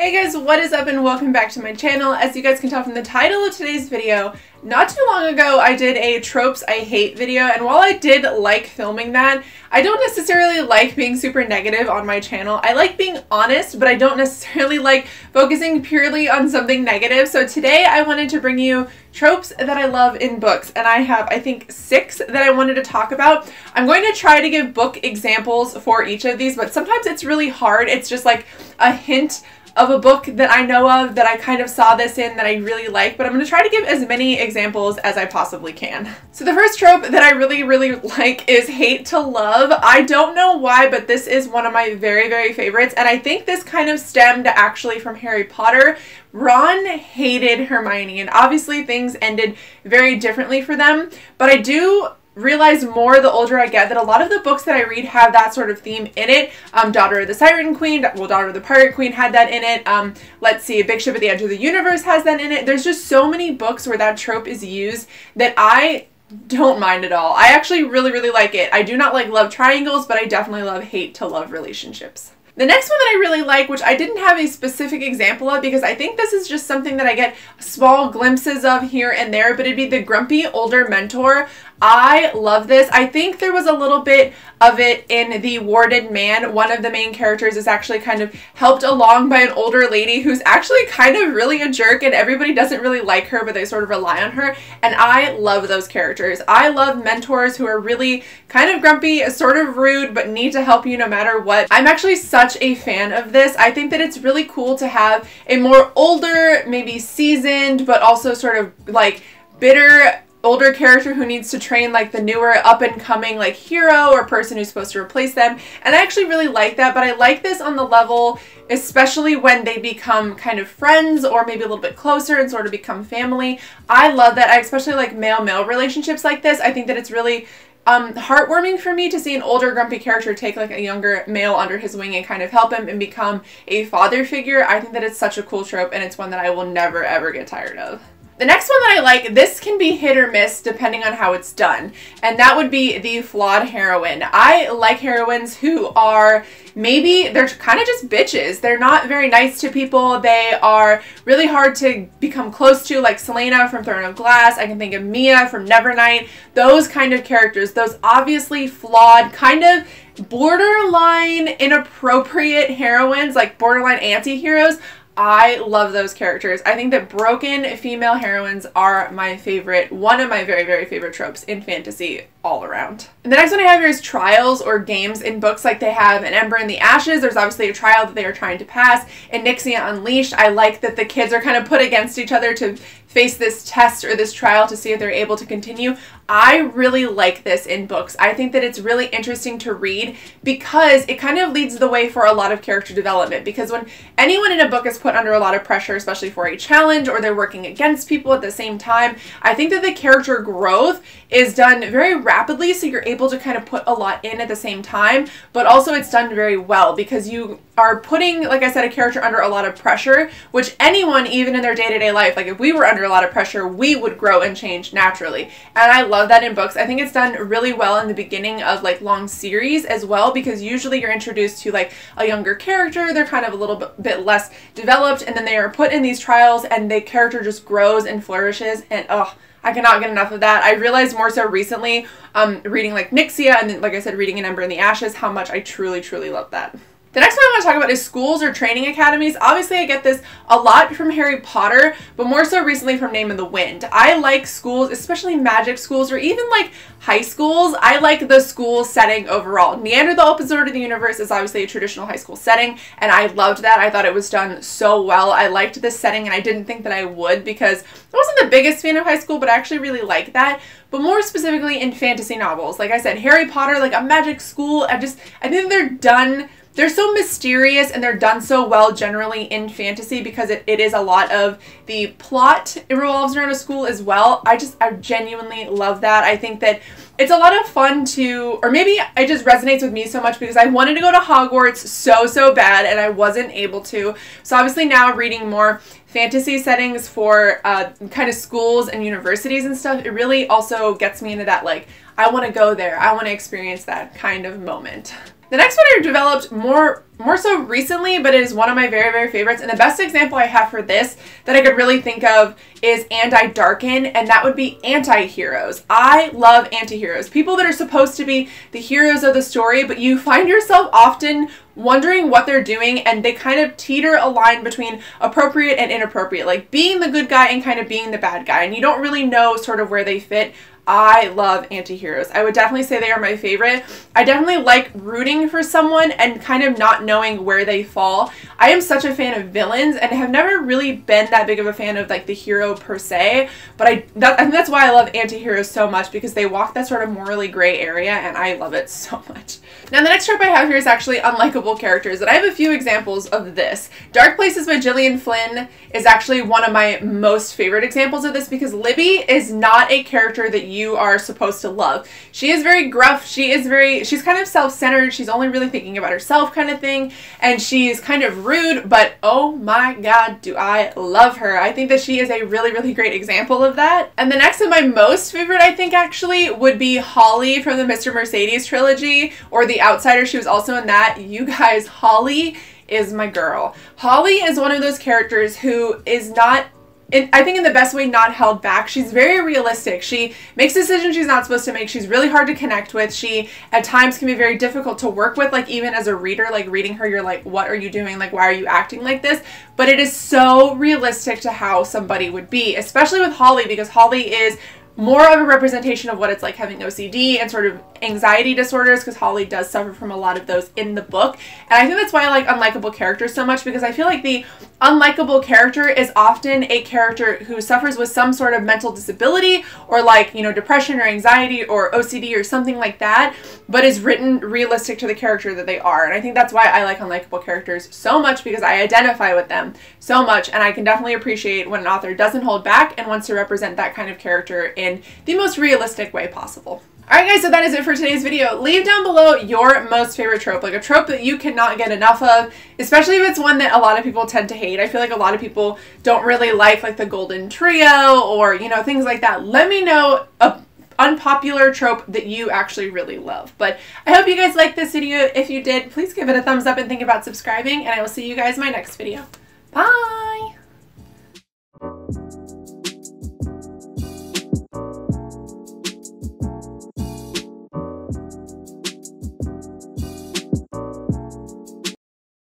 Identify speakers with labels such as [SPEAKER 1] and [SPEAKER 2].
[SPEAKER 1] Hey guys, what is up and welcome back to my channel. As you guys can tell from the title of today's video, not too long ago I did a tropes I hate video, and while I did like filming that, I don't necessarily like being super negative on my channel. I like being honest, but I don't necessarily like focusing purely on something negative. So today I wanted to bring you tropes that I love in books, and I have, I think, 6 that I wanted to talk about. I'm going to try to give book examples for each of these, but sometimes it's really hard. It's just like a hint of a book that I know of that I kind of saw this in that I really like, but I'm going to try to give as many examples as I possibly can. So the first trope that I really like is hate to love. I don't know why, but this is one of my very favorites, and I think this kind of stemmed actually from Harry Potter. Ron hated Hermione, and obviously things ended very differently for them, but I do realize more the older I get that a lot of the books that I read have that sort of theme in it. Daughter of the Siren Queen, well, Daughter of the Pirate Queen had that in it. Let's see, Big Ship at the Edge of the Universe has that in it. There's just so many books where that trope is used that I don't mind at all. I actually really like it. I do not like love triangles, but I definitely love hate to love relationships. The next one that I really like, which I didn't have a specific example of because I think this is just something that I get small glimpses of here and there, but it'd be the grumpy older mentor. I love this. I think there was a little bit of it in The Warded Man. One of the main characters is actually kind of helped along by an older lady who's actually kind of really a jerk, and everybody doesn't really like her, but they sort of rely on her, and I love those characters. I love mentors who are really kind of grumpy, sort of rude, but need to help you no matter what. I'm actually such a fan of this. I think that it's really cool to have a more older, maybe seasoned, but also sort of like bitter older character who needs to train like the newer up-and-coming like hero or person who's supposed to replace them, and I actually really like that. But I like this on the level especially when they become kind of friends or maybe a little bit closer and sort of become family. I love that. I especially like male-male relationships like this. I think that it's really heartwarming for me to see an older grumpy character take like a younger male under his wing and kind of help him and become a father figure. I think that it's such a cool trope, and it's one that I will never ever get tired of. The next one that I like, this can be hit or miss depending on how it's done, and that would be the flawed heroine. I like heroines who are maybe, they're kind of just bitches. They're not very nice to people. They are really hard to become close to, like Selena from Throne of Glass. I can think of Mia from Nevernight. Those kind of characters, those obviously flawed, kind of borderline inappropriate heroines, like borderline anti-heroes. I love those characters. I think that broken female heroines are my favorite, one of my very favorite tropes in fantasy all around. And the next one I have here is trials or games in books. Like they have an Ember in the Ashes. There's obviously a trial that they are trying to pass. In Nixia Unleashed, I like that the kids are kind of put against each other to face this test or this trial to see if they're able to continue. I really like this in books. I think that it's really interesting to read because it kind of leads the way for a lot of character development, because when anyone in a book is put under a lot of pressure, especially for a challenge or they're working against people at the same time, I think that the character growth is done very rapidly, so you're able to kind of put a lot in at the same time, but also it's done very well because you are putting, like I said, a character under a lot of pressure, which anyone, even in their day-to-day life, like if we were under a lot of pressure, we would grow and change naturally. And I love that in books. I think it's done really well in the beginning of like long series as well, because usually you're introduced to like a younger character, they're kind of a little bit less developed, and then they are put in these trials and the character just grows and flourishes, and oh, I cannot get enough of that. I realized more so recently, reading like Nixia and then, like I said, reading An Ember in the Ashes, how much I truly love that. The next one I want to talk about is schools or training academies. Obviously, I get this a lot from Harry Potter, but more so recently from Name of the Wind. I like schools, especially magic schools or even like high schools. I like the school setting overall. Neander, the Open Sword of the Universe is obviously a traditional high school setting, and I loved that. I thought it was done so well. I liked this setting, and I didn't think that I would because I wasn't the biggest fan of high school, but I actually really like that. But more specifically in fantasy novels, like I said, Harry Potter, like a magic school, I think they're done. They're so mysterious and they're done so well generally in fantasy because it is a lot of the plot. It revolves around a school as well. I genuinely love that. I think that it's a lot of fun to, or maybe it just resonates with me so much because I wanted to go to Hogwarts so bad and I wasn't able to. So obviously now reading more fantasy settings for kind of schools and universities and stuff, it really also gets me into that like, I want to go there. I want to experience that kind of moment. The next one I developed more so recently, but it is one of my very, very favorites. And the best example I have for this that I could really think of is anti-darken, and that would be anti-heroes. I love anti-heroes. People that are supposed to be the heroes of the story, but you find yourself often wondering what they're doing, and they kind of teeter a line between appropriate and inappropriate, like being the good guy and kind of being the bad guy, and you don't really know sort of where they fit. I love anti-heroes. I would definitely say they are my favorite. I definitely like rooting for someone and kind of not knowing where they fall. I am such a fan of villains and have never really been that big of a fan of like the hero per se, but I think that's why I love anti-heroes so much, because they walk that sort of morally gray area and I love it so much. Now the next trope I have here is actually unlikable characters, and I have a few examples of this. Dark Places by Gillian Flynn is actually one of my most favorite examples of this, because Libby is not a character that you are supposed to love. She is very gruff, she's kind of self-centered, she's only really thinking about herself kind of thing, and she's kind of rude, but oh my god, do I love her. I think that she is a really, really great example of that. And the next of my most favorite, I think actually, would be Holly from the Mr. Mercedes trilogy, or The Outsider. She was also in that. You guys, Holly is my girl. Holly is one of those characters who is not, I think in the best way, not held back. She's very realistic. She makes decisions she's not supposed to make. She's really hard to connect with. She, at times, can be very difficult to work with, like even as a reader, like reading her, you're like, what are you doing? Like, why are you acting like this? But it is so realistic to how somebody would be, especially with Holly, because Holly is more of a representation of what it's like having OCD and sort of anxiety disorders, because Holly does suffer from a lot of those in the book. And I think that's why I like unlikable characters so much, because I feel like the unlikable character is often a character who suffers with some sort of mental disability, or like, you know, depression or anxiety or OCD or something like that, but is written realistic to the character that they are. And I think that's why I like unlikable characters so much, because I identify with them so much, and I can definitely appreciate when an author doesn't hold back and wants to represent that kind of character in the most realistic way possible. Alright guys, so that is it for today's video. Leave down below your most favorite trope, like a trope that you cannot get enough of, especially if it's one that a lot of people tend to hate. I feel like a lot of people don't really like the golden trio, or, you know, things like that. Let me know a unpopular trope that you actually really love. But I hope you guys liked this video. If you did, please give it a thumbs up and think about subscribing, and I will see you guys in my next video. Bye!